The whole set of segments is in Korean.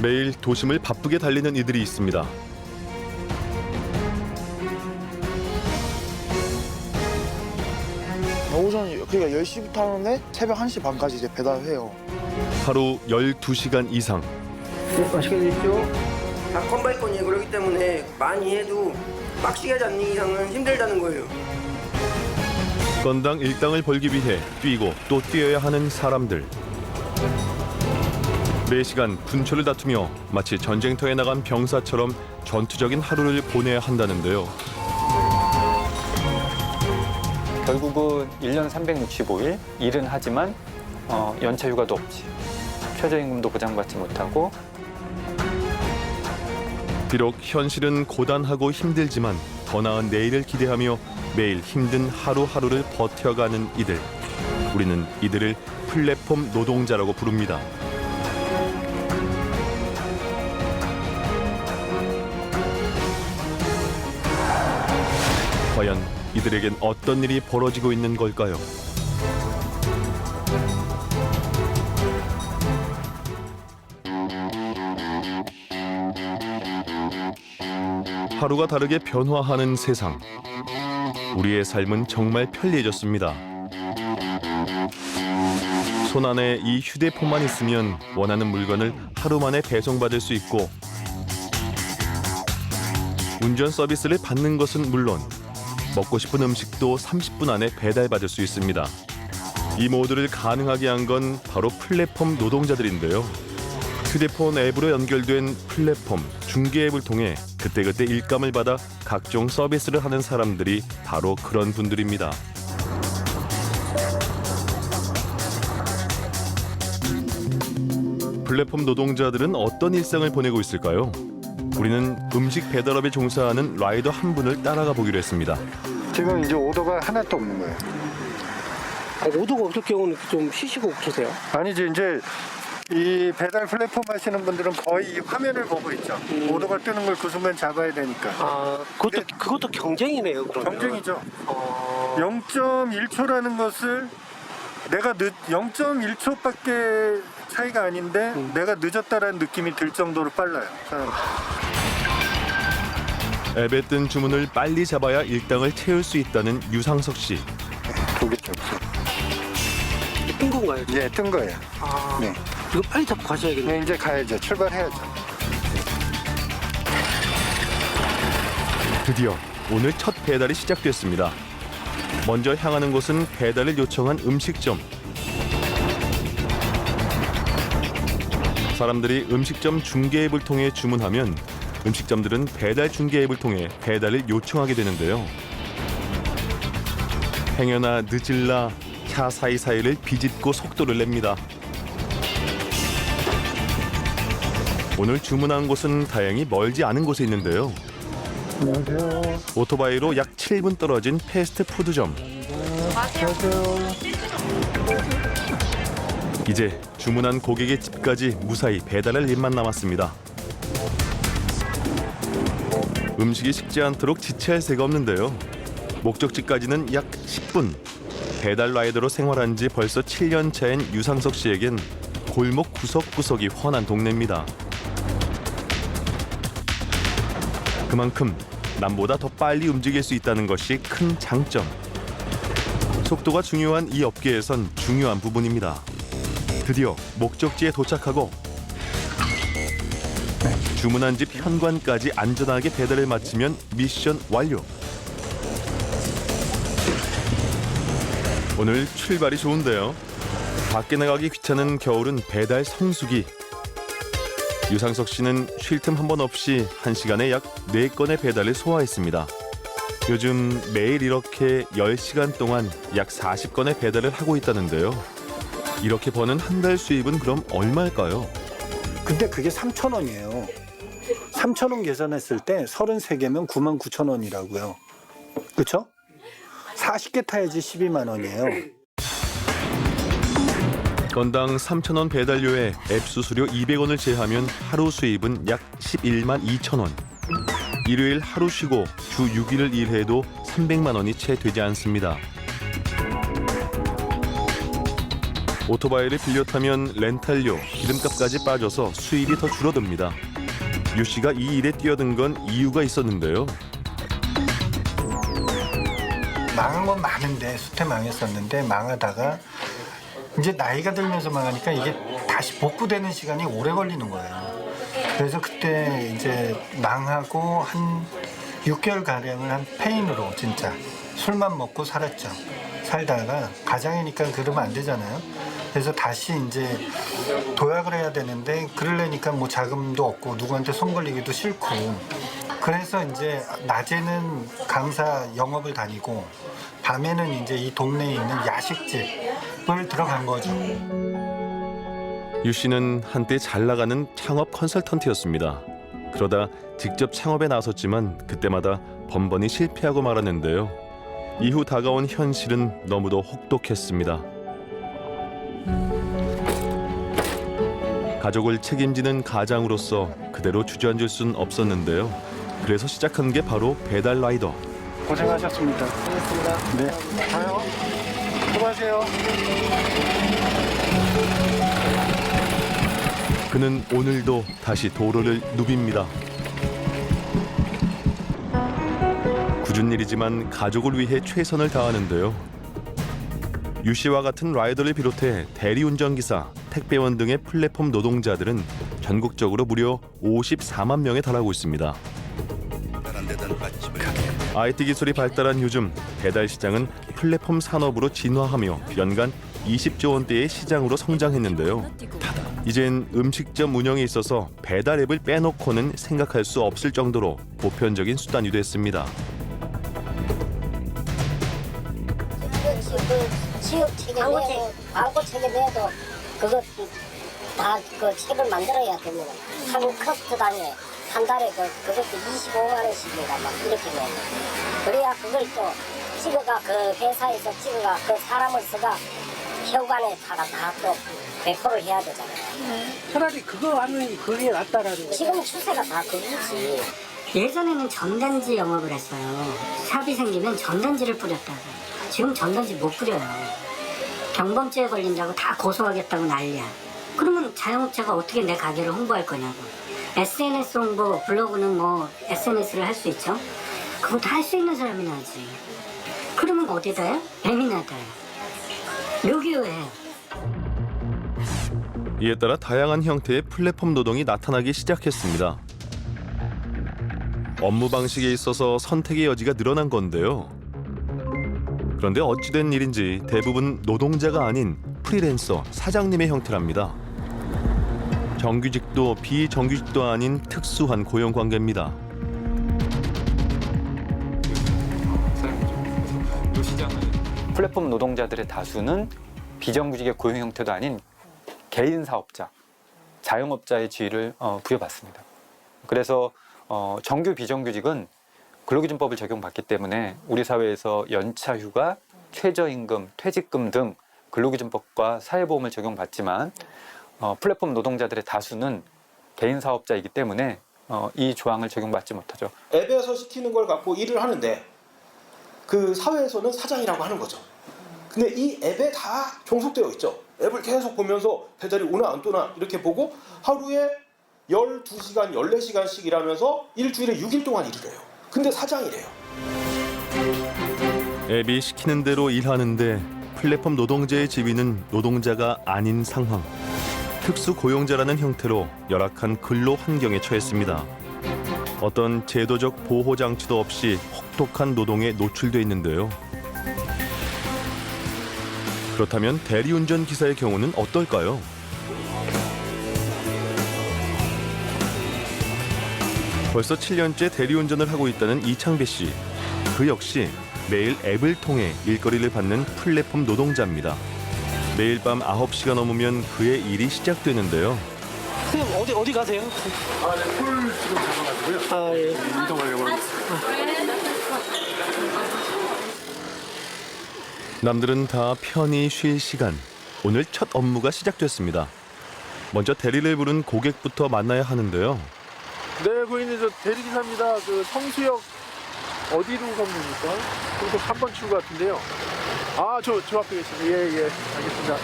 매일 도심을 바쁘게 달리는 이들이 있습니다. 오전 그러니까 10시부터 하는데 새벽 1시 반까지 이제 배달해요. 하루 12시간 이상. 맛있게 드십시오. 다 컴바이건이에요. 그렇기 때문에 많이 해도 빡시게 하지 않는 이상은 힘들다는 거예요. 건당 일당을 벌기 위해 뛰고 또 뛰어야 하는 사람들. 매시간 분초를 다투며 마치 전쟁터에 나간 병사처럼 전투적인 하루를 보내야 한다는데요. 결국은 1년 365일 일은 하지만 연차 휴가도 없지. 최저임금도 보장받지 못하고. 비록 현실은 고단하고 힘들지만 더 나은 내일을 기대하며 매일 힘든 하루하루를 버텨가는 이들. 우리는 이들을 플랫폼 노동자라고 부릅니다. 과연 이들에겐 어떤 일이 벌어지고 있는 걸까요? 하루가 다르게 변화하는 세상. 우리의 삶은 정말 편리해졌습니다. 손안에 이 휴대폰만 있으면 원하는 물건을 하루 만에 배송받을 수 있고, 운전 서비스를 받는 것은 물론 먹고 싶은 음식도 30분 안에 배달받을 수 있습니다. 이 모두를 가능하게 한 건 바로 플랫폼 노동자들인데요. 휴대폰 앱으로 연결된 플랫폼, 중개 앱을 통해 그때그때 일감을 받아 각종 서비스를 하는 사람들이 바로 그런 분들입니다. 플랫폼 노동자들은 어떤 일상을 보내고 있을까요? 우리는 음식 배달업에 종사하는 라이더 한 분을 따라가 보기로 했습니다. 지금 이제 오더가 하나도 없는 거예요. 오더가 없을 경우는 좀 쉬시고 계세요? 아니지, 이제 이 배달 플랫폼 하시는 분들은 거의 이 화면을 보고 있죠. 오더가 뜨는 걸 그 순간 잡아야 되니까. 아, 그것도 경쟁이네요, 그러면. 경쟁이죠. 0.1초라는 것을 내가 0.1초밖에 차이가 아닌데 내가 늦었다라는 느낌이 들 정도로 빨라요. 앱에 뜬 주문을 빨리 잡아야 일당을 채울 수 있다는 유상석 씨. 두 개째 없어. 뜬 건가요? 예, 뜬 거예요. 아, 네. 이거 빨리 잡고 가셔야겠네요. 네, 이제 가야죠. 출발해야죠. 드디어 오늘 첫 배달이 시작됐습니다. 먼저 향하는 곳은 배달을 요청한 음식점. 사람들이 음식점 중개 앱을 통해 주문하면 음식점들은 배달 중개 앱을 통해 배달을 요청하게 되는데요. 행여나 늦을라 차 사이사이를 비집고 속도를 냅니다. 오늘 주문한 곳은 다행히 멀지 않은 곳에 있는데요. 안녕하세요. 오토바이로 약 7분 떨어진 패스트푸드점. 안녕하세요. 이제 주문한 고객의 집까지 무사히 배달할 일만 남았습니다. 음식이 식지 않도록 지체할 새가 없는데요. 목적지까지는 약 10분. 배달 라이더로 생활한 지 벌써 7년 차인 유상석 씨에겐 골목 구석구석이 훤한 동네입니다. 그만큼 남보다 더 빨리 움직일 수 있다는 것이 큰 장점. 속도가 중요한 이 업계에선 중요한 부분입니다. 드디어 목적지에 도착하고 주문한 집 현관까지 안전하게 배달을 마치면 미션 완료. 오늘 출발이 좋은데요. 밖에 나가기 귀찮은 겨울은 배달 성수기. 유상석 씨는 쉴 틈 한 번 없이 1시간에 약 4건의 배달을 소화했습니다. 요즘 매일 이렇게 10시간 동안 약 40건의 배달을 하고 있다는데요. 이렇게 버는 한 달 수입은 그럼 얼마일까요? 근데 그게 3,000원이에요. 3,000원 계산했을 때 33개면 99,000원이라고요. 그렇죠? 40개 타야지 12만 원이에요. 건당 3,000원 배달료에 앱 수수료 200원을 제하면 하루 수입은 약 11만 2천 원. 일요일 하루 쉬고 주 6일을 일해도 300만 원이 채 되지 않습니다. 오토바이를 빌려 타면 렌탈료, 기름값까지 빠져서 수입이 더 줄어듭니다. 유 씨가 이 일에 뛰어든 건 이유가 있었는데요. 망한 건 많은데 수태 망했었는데 망하다가 이제 나이가 들면서 망하니까 이게 다시 복구되는 시간이 오래 걸리는 거예요. 그래서 그때 이제 망하고 한 6개월 가량을 한 페인으로 진짜 술만 먹고 살았죠. 살다가 가장이니까 그러면 안 되잖아요. 그래서 다시 이제 도약을 해야 되는데 그러려니까 뭐 자금도 없고 누구한테 손 걸리기도 싫고 그래서 이제 낮에는 강사 영업을 다니고 밤에는 이제 이 동네에 있는 야식집을 들어간 거죠. 유 씨는 한때 잘 나가는 창업 컨설턴트였습니다. 그러다 직접 창업에 나섰지만 그때마다 번번이 실패하고 말았는데요. 이후 다가온 현실은 너무도 혹독했습니다. 가족을 책임지는 가장으로서 그대로 주저앉을 순 없었는데요. 그래서 시작한 게 바로 배달 라이더. 고생하셨습니다. 고맙습니다. 네. 가요. 수고하세요. 그는 오늘도 다시 도로를 누빕니다. 굳은 일이지만 가족을 위해 최선을 다하는데요. 유 씨와 같은 라이더를 비롯해 대리운전기사, 택배원 등의 플랫폼 노동자들은 전국적으로 무려 54만 명에 달하고 있습니다. IT 기술이 발달한 요즘 배달 시장은 플랫폼 산업으로 진화하며 연간 20조 원대의 시장으로 성장했는데요. 이젠 음식점 운영에 있어서 배달 앱을 빼놓고는 생각할 수 없을 정도로 보편적인 수단이 됐습니다. 지역 책임내고 광고 책임내도 그거 다 그 책을 만들어야 됩니다. 한국 커스트당에 한 달에 그것도 25만 원씩인가 막 이렇게 내요. 그래야 그걸 또 찍어가 그 회사에서 찍어가 그 사람을 써가 혈관에다가 다 또 배포를 해야 되잖아요. 차라리 그거 하면 그게 낫다라는 거. 지금 추세가 다 그거지. 예전에는 전단지 영업을 했어요. 샵이 생기면 전단지를 뿌렸다고. 지금 전단지 못 뿌려요. 경범죄에 걸린다고 다 고소하겠다고 난리야. 그러면 자영업자가 어떻게 내 가게를 홍보할 거냐고. SNS 홍보, 블로그는 뭐 SNS를 할 수 있죠. 그것도 할 수 있는 사람이 나지. 그러면 어디다 해? 배민하다 해. 묘기요에. 이에 따라 다양한 형태의 플랫폼 노동이 나타나기 시작했습니다. 업무 방식에 있어서 선택의 여지가 늘어난 건데요. 그런데 어찌된 일인지 대부분 노동자가 아닌 프리랜서, 사장님의 형태랍니다. 정규직도 비정규직도 아닌 특수한 고용 관계입니다. 이 시장은 플랫폼 노동자들의 다수는 비정규직의 고용 형태도 아닌 개인 사업자, 자영업자의 지위를 부여받습니다. 그래서 정규 비정규직은 근로기준법을 적용받기 때문에 우리 사회에서 연차휴가, 최저임금, 퇴직금 등 근로기준법과 사회보험을 적용받지만 플랫폼 노동자들의 다수는 개인 사업자이기 때문에 이 조항을 적용받지 못하죠. 앱에서 시키는 걸 갖고 일을 하는데 그 사회에서는 사장이라고 하는 거죠. 근데 이 앱에 다 종속되어 있죠. 앱을 계속 보면서 배달이 오나 안 또나 이렇게 보고 하루에 12시간, 14시간씩 일하면서 일주일에 6일 동안 일을 해요. 근데 사장이래요. 앱이 시키는 대로 일하는데 플랫폼 노동자의 지위는 노동자가 아닌 상황. 특수 고용자라는 형태로 열악한 근로 환경에 처했습니다. 어떤 제도적 보호 장치도 없이 혹독한 노동에 노출돼 있는데요. 그렇다면 대리운전 기사의 경우는 어떨까요? 벌써 7년째 대리운전을 하고 있다는 이창배 씨. 그 역시 매일 앱을 통해 일거리를 받는 플랫폼 노동자입니다. 매일 밤 9시가 넘으면 그의 일이 시작되는데요. 선생님 어디 가세요? 네, 콜 지금 잡아가지고요. 아 예. 이동하려고 합니다. 남들은 다 편히 쉴 시간. 오늘 첫 업무가 시작됐습니다. 먼저 대리를 부른 고객부터 만나야 하는데요. 네, 고객님 저 대리기사입니다. 그 성수역 어디로 가면 됩니까? 그리고 3번 출구 같은데요. 아, 저 앞에 계시네. 예, 알겠습니다.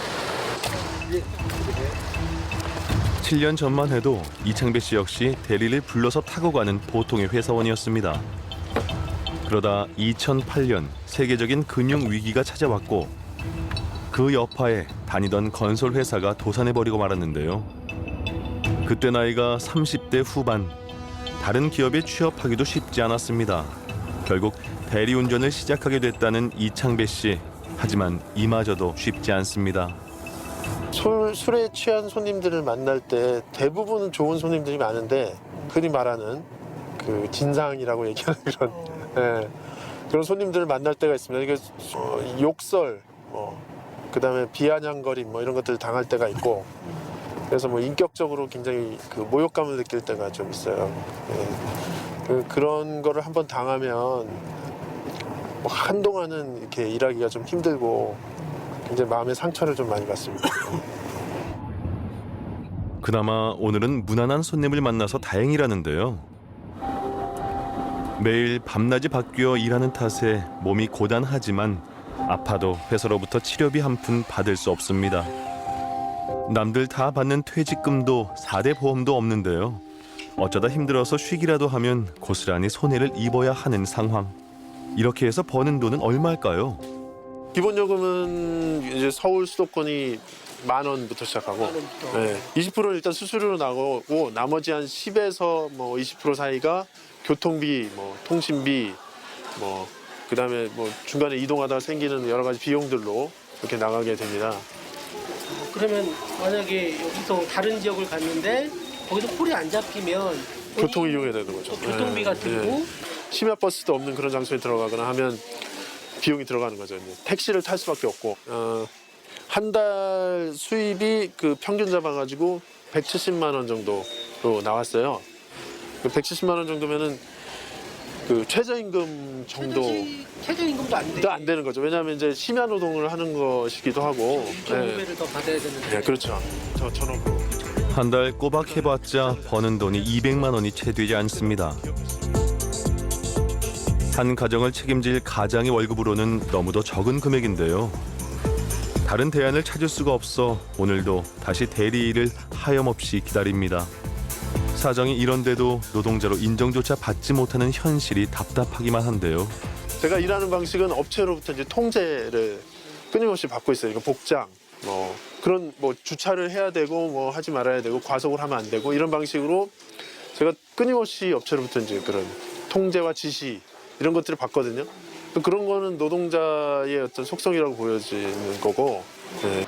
7년 전만 해도 이창배 씨 역시 대리를 불러서 타고 가는 보통의 회사원이었습니다. 그러다 2008년 세계적인 금융 위기가 찾아왔고 그 여파에 다니던 건설 회사가 도산해버리고 말았는데요. 그때 나이가 30대 후반, 다른 기업에 취업하기도 쉽지 않았습니다. 결국 대리운전을 시작하게 됐다는 이창배 씨. 하지만 이마저도 쉽지 않습니다. 술에 취한 손님들을 만날 때 대부분은 좋은 손님들이 많은데 흔히 말하는 그 진상이라고 얘기하는 그런 예, 그런 손님들을 만날 때가 있습니다. 이게 욕설, 그다음에 비아냥거림 이런 것들을 당할 때가 있고 그래서 인격적으로 굉장히 그 모욕감을 느낄 때가 좀 있어요. 예. 그런 거를 한번 당하면 한동안은 이렇게 일하기가 좀 힘들고 굉장히 마음의 상처를 좀 많이 받습니다. 그나마 오늘은 무난한 손님을 만나서 다행이라는데요. 매일 밤낮이 바뀌어 일하는 탓에 몸이 고단하지만 아파도 회사로부터 치료비 한 푼 받을 수 없습니다. 남들 다 받는 퇴직금도 4대 보험도 없는데요. 어쩌다 힘들어서 쉬기라도 하면 고스란히 손해를 입어야 하는 상황. 이렇게 해서 버는 돈은 얼마일까요? 기본 요금은 이제 서울 수도권이 10,000원부터 시작하고 20%는 일단 수수료로 나오고 나머지 한 10에서 20% 사이가 교통비, 통신비, 그다음에 중간에 이동하다가 생기는 여러 가지 비용들로 이렇게 나가게 됩니다. 그러면 만약에 여기서 다른 지역을 갔는데 거기서 콜이 안 잡히면 교통 이용해야 되는 거죠. 교통비가 들고 심야 버스도 없는 그런 장소에 들어가거나 하면 비용이 들어가는 거죠. 이제 택시를 탈 수밖에 없고 한 달 수입이 그 평균 잡아가지고 170만 원 정도로 나왔어요. 170만 원 정도면은 그 최저임금 정도 최저임금도 안 돼. 안 되는 거죠. 왜냐하면 이제 심야 노동을 하는 것이기도 하고. 경비를 더 받아야 되는데. 네, 그렇죠. 저 전업으로. 한 달 꼬박 해봤자 버는 돈이 200만 원이 채 되지 않습니다. 한 가정을 책임질 가장의 월급으로는 너무도 적은 금액인데요. 다른 대안을 찾을 수가 없어 오늘도 다시 대리 일을 하염없이 기다립니다. 사정이 이런데도 노동자로 인정조차 받지 못하는 현실이 답답하기만 한데요. 제가 일하는 방식은 업체로부터 이제 통제를 끊임없이 받고 있어요. 이거 복장, 그런 주차를 해야 되고 하지 말아야 되고 과속을 하면 안 되고 이런 방식으로 제가 끊임없이 업체로부터 이제 그런 통제와 지시 이런 것들을 받거든요. 그런 거는 노동자의 어떤 속성이라고 보여지는 거고. 네.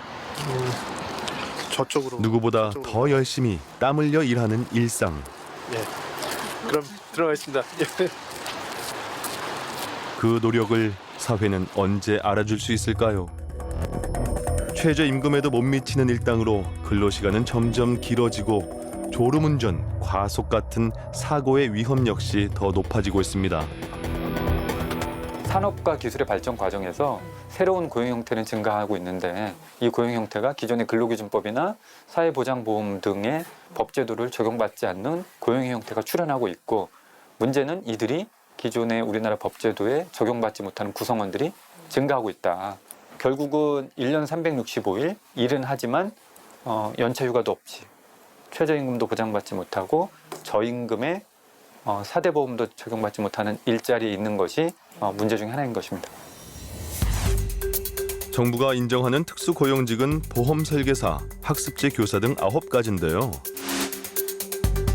저쪽으로. 누구보다 더 열심히 땀 흘려 일하는 일상. 예. 그럼 들어가겠습니다. 예. 그 노력을 사회는 언제 알아줄 수 있을까요? 최저임금에도 못 미치는 일당으로 근로시간은 점점 길어지고 졸음운전, 과속 같은 사고의 위험 역시 더 높아지고 있습니다. 산업과 기술의 발전 과정에서 새로운 고용 형태는 증가하고 있는데 이 고용 형태가 기존의 근로기준법이나 사회보장보험 등의 법제도를 적용받지 않는 고용 형태가 출현하고 있고 문제는 이들이 기존의 우리나라 법제도에 적용받지 못하는 구성원들이 증가하고 있다. 결국은 1년 365일 일은 하지만 연차 휴가도 없이 최저임금도 보장받지 못하고 저임금에 4대 보험도 적용받지 못하는 일자리에 있는 것이 문제 중에 하나인 것입니다. 정부가 인정하는 특수고용직은 보험 설계사, 학습지 교사 등 9가지인데요.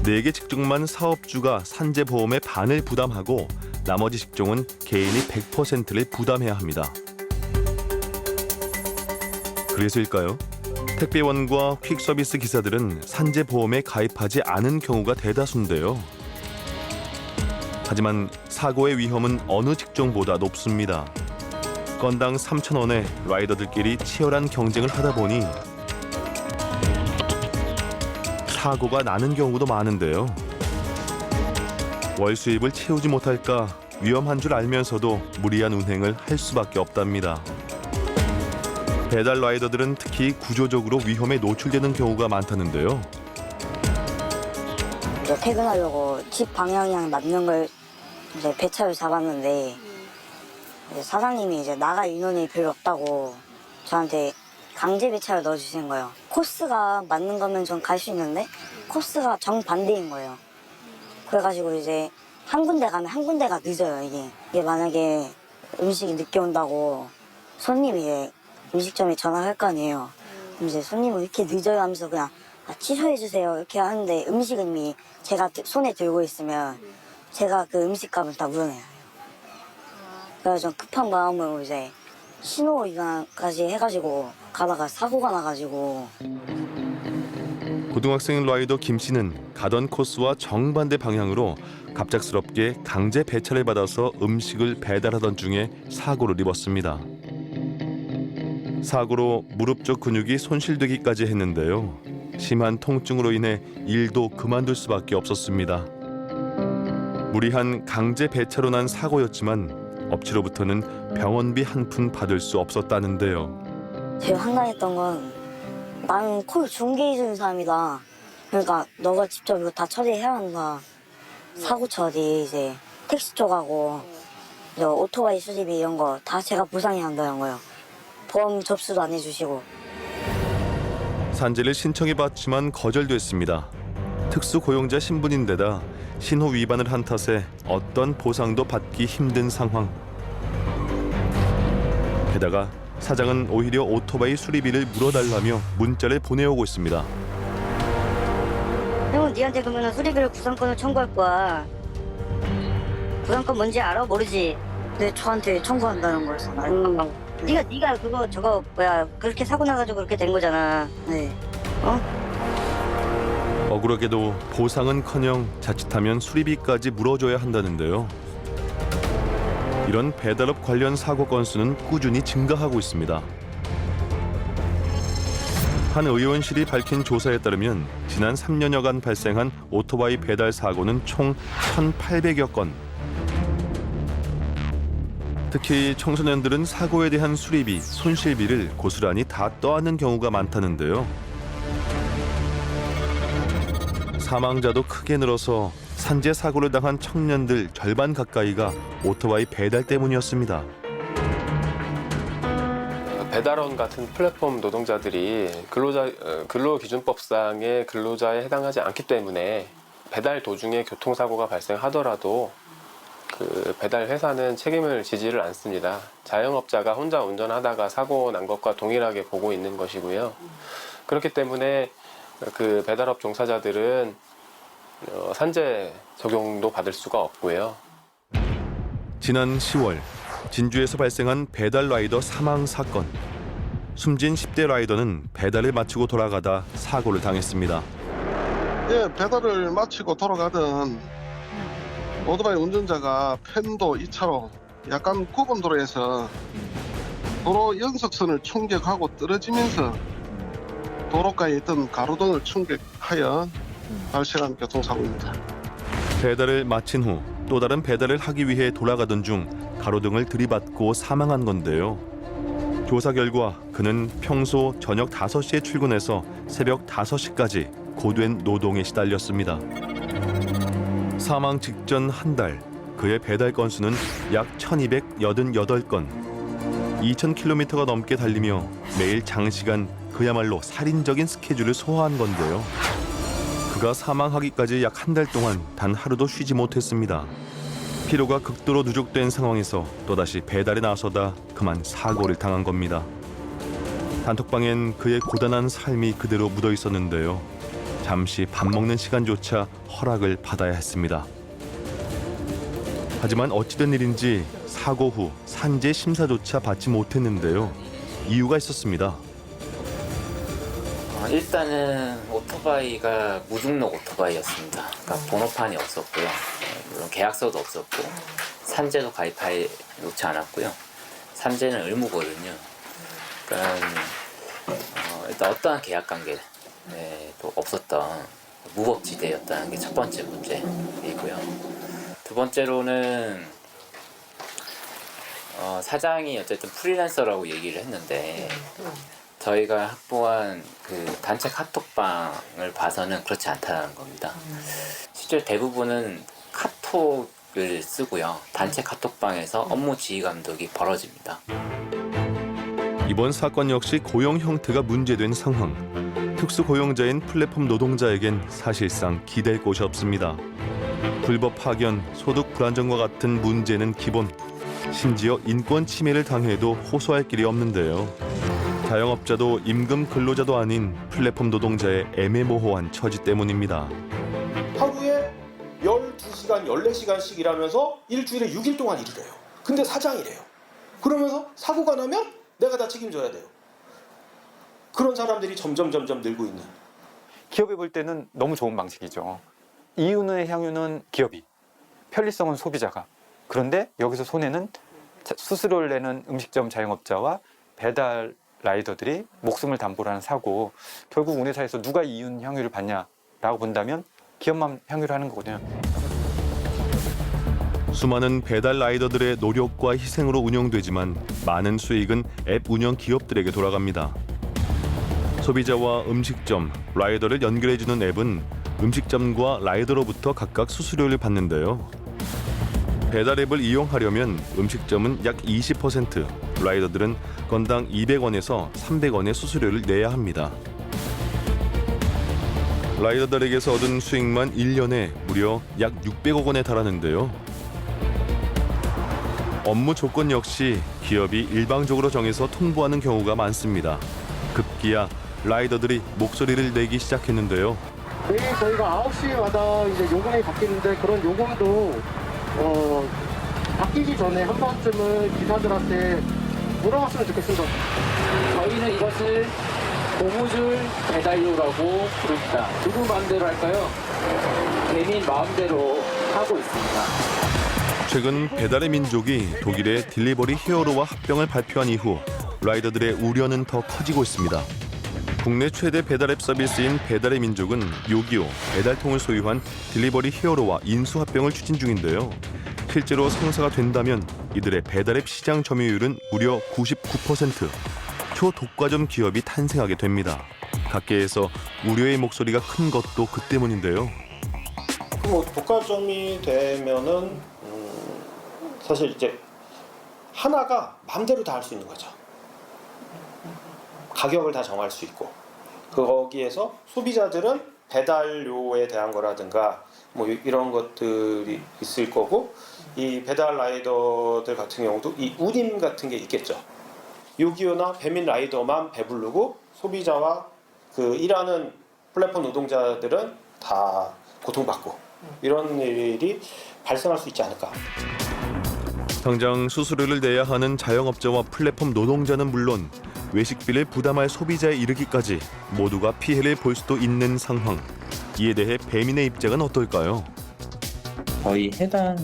4개 직종만 사업주가 산재보험의 반을 부담하고 나머지 직종은 개인이 100%를 부담해야 합니다. 그래서일까요? 택배원과 퀵서비스 기사들은 산재보험에 가입하지 않은 경우가 대다수인데요. 하지만 사고의 위험은 어느 직종보다 높습니다. 건당 3,000원에 라이더들끼리 치열한 경쟁을 하다 보니 사고가 나는 경우도 많은데요. 월 수입을 채우지 못할까 위험한 줄 알면서도 무리한 운행을 할 수밖에 없답니다. 배달 라이더들은 특히 구조적으로 위험에 노출되는 경우가 많다는데요. 이제 퇴근하려고 집 방향이랑 맞는 걸 이제 배차를 잡았는데 이제 사장님이 이제 나갈 인원이 별로 없다고 저한테 강제 배차를 넣어주시는 거예요. 코스가 맞는 거면 전 갈 수 있는데 코스가 정반대인 거예요. 그래가지고 이제 한 군데 가면 한 군데가 늦어요. 이게 만약에 음식이 늦게 온다고 손님이 이제 음식점에 전화할 거 아니에요. 그럼 이제 손님은 왜 이렇게 늦어요 하면서 그냥 취소해주세요 이렇게 하는데 음식은 이미 제가 손에 들고 있으면 제가 그 음식값을 다 물어내요. 그래서 전 급한 마음으로 이제 신호 위반까지 해가지고 가다가 사고가 나가지고. 고등학생 라이더 김 씨는 가던 코스와 정반대 방향으로 갑작스럽게 강제 배차를 받아서 음식을 배달하던 중에 사고를 입었습니다. 사고로 무릎 쪽 근육이 손실되기까지 했는데요. 심한 통증으로 인해 일도 그만둘 수밖에 없었습니다. 무리한 강제 배차로 난 사고였지만 업체로부터는 병원비 한 푼 받을 수 없었다는데요. 제일 황당했던 건 나는 콜 중개해주는 사람이다. 그러니까 너가 직접 이거 다 처리해야 한다. 사고 처리 이제 택시 쪽하고 이제 오토바이 수리비 이런 거 다 제가 보상해야 한다는 거예요. 보험 접수도 안 해주시고. 산재를 신청해봤지만 거절됐습니다. 특수고용자 신분인데다 신호 위반을 한 탓에 어떤 보상도 받기 힘든 상황. 게다가 사장은 오히려 오토바이 수리비를 물어달라며 문자를 보내오고 있습니다. 형은 니한테 그러면 수리비를 구상권을 청구할 거야. 구상권 뭔지 알아? 모르지? 근데 저한테 청구한다는 거였어. 네가 그거 저거 뭐야 그렇게 사고 나가지고 그렇게 된 거잖아. 네. 억울하게도 보상은커녕 자칫하면 수리비까지 물어줘야 한다는데요. 이런 배달업 관련 사고 건수는 꾸준히 증가하고 있습니다. 한 의원실이 밝힌 조사에 따르면 지난 3년여간 발생한 오토바이 배달 사고는 총 1,800여 건. 특히 청소년들은 사고에 대한 수리비, 손실비를 고스란히 다 떠안는 경우가 많다는데요. 사망자도 크게 늘어서 산재 사고를 당한 청년들 절반 가까이가 오토바이 배달 때문이었습니다. 배달원 같은 플랫폼 노동자들이 근로기준법상의 근로자에 해당하지 않기 때문에 배달 도중에 교통사고가 발생하더라도 그 배달 회사는 책임을 지지를 않습니다. 자영업자가 혼자 운전하다가 사고 난 것과 동일하게 보고 있는 것이고요. 그렇기 때문에 그 배달업 종사자들은 산재 적용도 받을 수가 없고요. 지난 10월 진주에서 발생한 배달 라이더 사망 사건. 숨진 10대 라이더는 배달을 마치고 돌아가다 사고를 당했습니다. 예, 배달을 마치고 돌아가던 오토바이 운전자가 편도 2차로 약간 굽은 도로에서 도로 연석선을 충격하고 떨어지면서 도로가에 있던 가로등을 충격하여 발생한 교통사고입니다. 배달을 마친 후 또 다른 배달을 하기 위해 돌아가던 중 가로등을 들이받고 사망한 건데요. 조사 결과 그는 평소 저녁 5시에 출근해서 새벽 5시까지 고된 노동에 시달렸습니다. 사망 직전 한 달 그의 배달 건수는 약 1,288건. 2,000km가 넘게 달리며 매일 장시간 그야말로 살인적인 스케줄을 소화한 건데요. 그가 사망하기까지 약 한 달 동안 단 하루도 쉬지 못했습니다. 피로가 극도로 누적된 상황에서 또다시 배달에 나서다 그만 사고를 당한 겁니다. 단톡방엔 그의 고단한 삶이 그대로 묻어 있었는데요. 잠시 밥 먹는 시간조차 허락을 받아야 했습니다. 하지만 어찌된 일인지 사고 후 산재 심사조차 받지 못했는데요. 이유가 있었습니다. 일단은 오토바이가 무등록 오토바이였습니다. 그러니까 번호판이 없었고요. 물론 계약서도 없었고 산재도 가입해 놓지 않았고요. 산재는 의무거든요. 그러니까 일단 어떠한 계약관계도 없었던 무법지대였다는 게 첫 번째 문제이고요. 두 번째로는 사장이 어쨌든 프리랜서라고 얘기를 했는데 저희가 확보한 그 단체 카톡방을 봐서는 그렇지 않다는 겁니다. 실제 대부분은 카톡을 쓰고요. 단체 카톡방에서 업무 지휘 감독이 벌어집니다. 이번 사건 역시 고용 형태가 문제된 상황. 특수고용자인 플랫폼 노동자에겐 사실상 기댈 곳이 없습니다. 불법 파견, 소득 불안정과 같은 문제는 기본. 심지어 인권 침해를 당해도 호소할 길이 없는데요. 자영업자도 임금 근로자도 아닌 플랫폼 노동자의 애매모호한 처지 때문입니다. 하루에 12시간, 14시간씩 일하면서 일주일에 6일 동안 일을 해요. 근데 사장이래요. 그러면서 사고가 나면 내가 다 책임져야 돼요. 그런 사람들이 점점 늘고 있는. 기업이 볼 때는 너무 좋은 방식이죠. 이윤의 향유는 기업이, 편리성은 소비자가. 그런데 여기서 손해는 수수료를 내는 음식점 자영업자와 배달 라이더들이 목숨을 담보로 하는 사고. 결국 우리 사회에서 누가 이윤 향유를 받냐라고 본다면 기업만 향유를 하는 거거든요. 수많은 배달 라이더들의 노력과 희생으로 운영되지만 많은 수익은 앱 운영 기업들에게 돌아갑니다. 소비자와 음식점, 라이더를 연결해주는 앱은 음식점과 라이더로부터 각각 수수료를 받는데요. 배달 앱을 이용하려면 음식점은 약 20%, 라이더들은 건당 200원에서 300원의 수수료를 내야 합니다. 라이더들에게서 얻은 수익만 1년에 무려 약 600억 원에 달하는데요. 업무 조건 역시 기업이 일방적으로 정해서 통보하는 경우가 많습니다. 급기야 라이더들이 목소리를 내기 시작했는데요. 매일 저희가 9시마다 이제 요금이 바뀌는데 그런 요금도 바뀌기 전에 한 번쯤은 기사들한테 물어봤으면 좋겠습니다. 저희는 이것을 고무줄 배달료라고 부릅니다. 누구 마음대로 할까요? 개민 마음대로 하고 있습니다. 최근 배달의 민족이 독일의 딜리버리 히어로와 합병을 발표한 이후 라이더들의 우려는 더 커지고 있습니다. 국내 최대 배달앱 서비스인 배달의 민족은 요기요, 배달통을 소유한 딜리버리 히어로와 인수합병을 추진 중인데요. 실제로 성사가 된다면 이들의 배달앱 시장 점유율은 무려 99%, 초독과점 기업이 탄생하게 됩니다. 각계에서 우려의 목소리가 큰 것도 그 때문인데요. 뭐 독과점이 되면은 사실 이제 하나가 마음대로 다 할 수 있는 거죠. 가격을 다 정할 수 있고 거기에서 소비자들은 배달료에 대한 거라든가 뭐 이런 것들이 있을 거고 이 배달 라이더들 같은 경우도 이 운임 같은 게 있겠죠. 요기요나 배민 라이더만 배부르고 소비자와 그 일하는 플랫폼 노동자들은 다 고통받고 이런 일이 발생할 수 있지 않을까. 당장 수수료를 내야 하는 자영업자와 플랫폼 노동자는 물론 외식비를 부담할 소비자에 이르기까지 모두가 피해를 볼 수도 있는 상황. 이에 대해 배민의 입장은 어떨까요? 저희 해당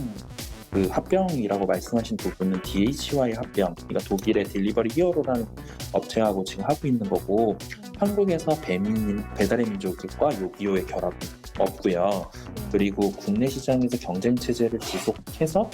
그 합병이라고 말씀하신 부분은 DH와의 합병, 그러니까 독일의 딜리버리 히어로라는 업체하고 지금 하고 있는 거고 한국에서 배달의 민족과 요기요의 결합은 없고요. 그리고 국내 시장에서 경쟁 체제를 지속해서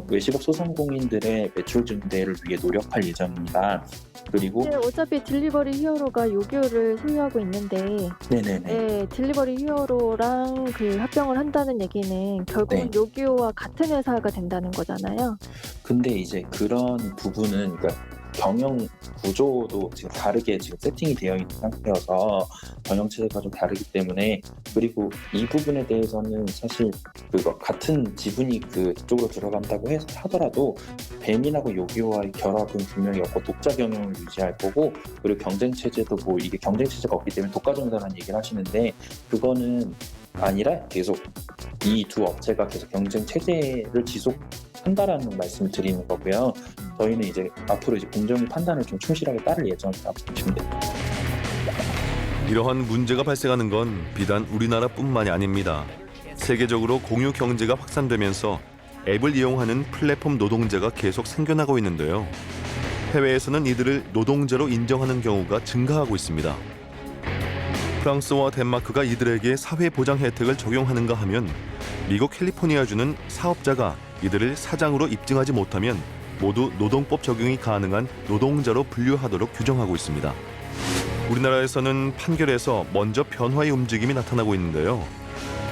외식업 소상공인들의 매출 증대를 위해 노력할 예정입니다. 그리고 어차피 딜리버리 히어로가 요기요를 소유하고 있는데 네, 딜리버리 히어로랑 그 합병을 한다는 얘기는 결국은 요기요와 같은 회사가 된다는 거잖아요. 근데 이제 그런 부분은 그러니까 경영 구조도 지금 다르게 지금 세팅이 되어 있는 상태여서 경영 체제가 좀 다르기 때문에 그리고 이 부분에 대해서는 사실 그거 같은 지분이 그쪽으로 들어간다고 하더라도 배민하고 요기요와의 결합은 분명히 없고 독자 경영을 유지할 거고 그리고 경쟁 체제도 뭐 이게 경쟁 체제가 없기 때문에 독과점이라는 얘기를 하시는데 그거는 아니라 계속 이 두 업체가 계속 경쟁 체제를 지속한다라는 말씀을 드리는 거고요. 저희는 이제 앞으로 이제 공정위 판단을 좀 충실하게 따를 예정이라고 보시면 됩니다. 이러한 문제가 발생하는 건 비단 우리나라뿐만이 아닙니다. 세계적으로 공유 경제가 확산되면서 앱을 이용하는 플랫폼 노동자가 계속 생겨나고 있는데요. 해외에서는 이들을 노동자로 인정하는 경우가 증가하고 있습니다. 프랑스와 덴마크가 이들에게 사회보장 혜택을 적용하는가 하면 미국 캘리포니아주는 사업자가 이들을 사장으로 입증하지 못하면 모두 노동법 적용이 가능한 노동자로 분류하도록 규정하고 있습니다. 우리나라에서는 판결에서 먼저 변화의 움직임이 나타나고 있는데요.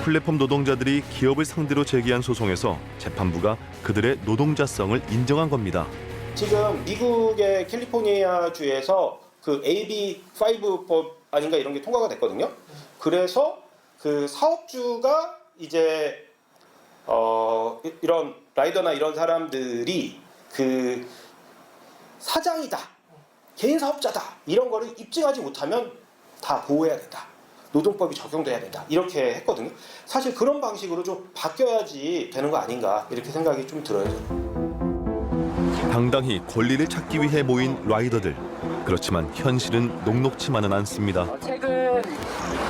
플랫폼 노동자들이 기업을 상대로 제기한 소송에서 재판부가 그들의 노동자성을 인정한 겁니다. 지금 미국의 캘리포니아 주에서 그 AB5법 아닌가 이런 게 통과가 됐거든요. 그래서 그 사업주가 이제 이런 라이더나 이런 사람들이 그 사장이다, 개인 사업자다 이런 거를 입증하지 못하면 다 보호해야 된다. 노동법이 적용돼야 된다. 이렇게 했거든요. 사실 그런 방식으로 좀 바뀌어야지 되는 거 아닌가 이렇게 생각이 좀 들어요. 당당히 권리를 찾기 위해 모인 라이더들. 그렇지만 현실은 녹록치만은 않습니다. 최근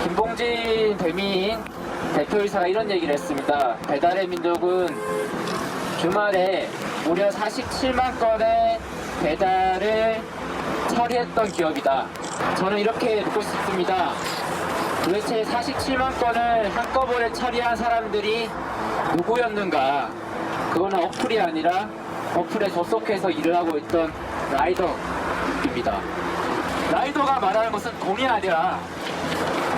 김봉진 대민 대표이사가 이런 얘기를 했습니다. 배달의 민족은 주말에 무려 47만 건의 배달을 처리했던 기업이다. 저는 이렇게 묻고 싶습니다. 도대체 47만 건을 한꺼번에 처리한 사람들이 누구였는가? 그거는 어플이 아니라 어플에 접속해서 일을 하고 있던 라이더입니다. 라이더가 말하는 것은 돈이 아니라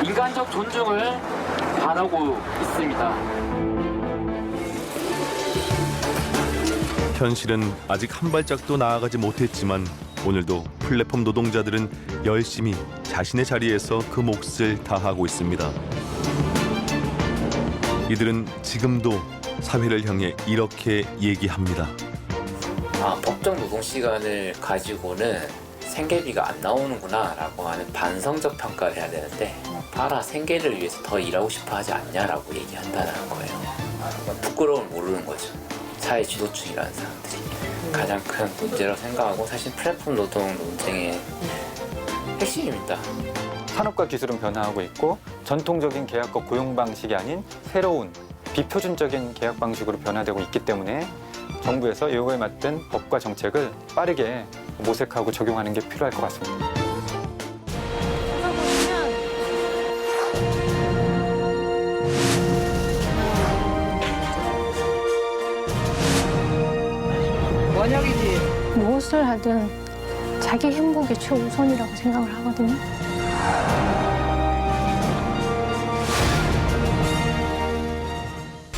인간적 존중을 바라고 있습니다. 현실은 아직 한 발짝도 나아가지 못했지만 오늘도 플랫폼 노동자들은 열심히 자신의 자리에서 그 몫을 다하고 있습니다. 이들은 지금도 사회를 향해 이렇게 얘기합니다. 법정 노동 시간을 가지고는 생계비가 안 나오는구나 라고 하는 반성적 평가를 해야 되는데, 봐라 생계를 위해서 더 일하고 싶어 하지 않냐라고 얘기한다는 거예요. 부끄러움을 모르는 거죠. 사회 지도층이라는 사람들이 가장 큰 문제라고 생각하고, 사실 플랫폼 노동 논쟁의 핵심입니다. 산업과 기술은 변화하고 있고 전통적인 계약과 고용 방식이 아닌 새로운 비표준적인 계약 방식으로 변화되고 있기 때문에 정부에서 이거에 맞든 법과 정책을 빠르게 모색하고 적용하는 게 필요할 것 같습니다. 원혁이지. 무엇을 하든 자기 행복이 최우선이라고 생각을 하거든요.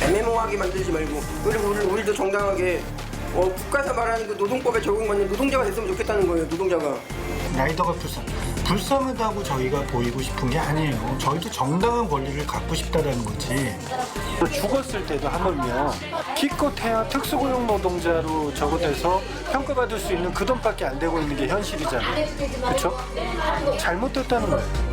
애매모호하게 만들지 말고, 그리고 우리도 정당하게 국가에서 말하는 그 노동법에 적용받는 노동자가 됐으면 좋겠다는 거예요. 노동자가. 라이더가 불쌍하다고 저희가 보이고 싶은 게 아니에요. 저희도 정당한 권리를 갖고 싶다라는 거지. 죽었을 때도 하물며 기껏해야 특수고용 노동자로 적어돼서 평가받을 수 있는 그 돈밖에 안 되고 있는 게 현실이잖아요. 그렇죠? 잘못됐다는 거예요.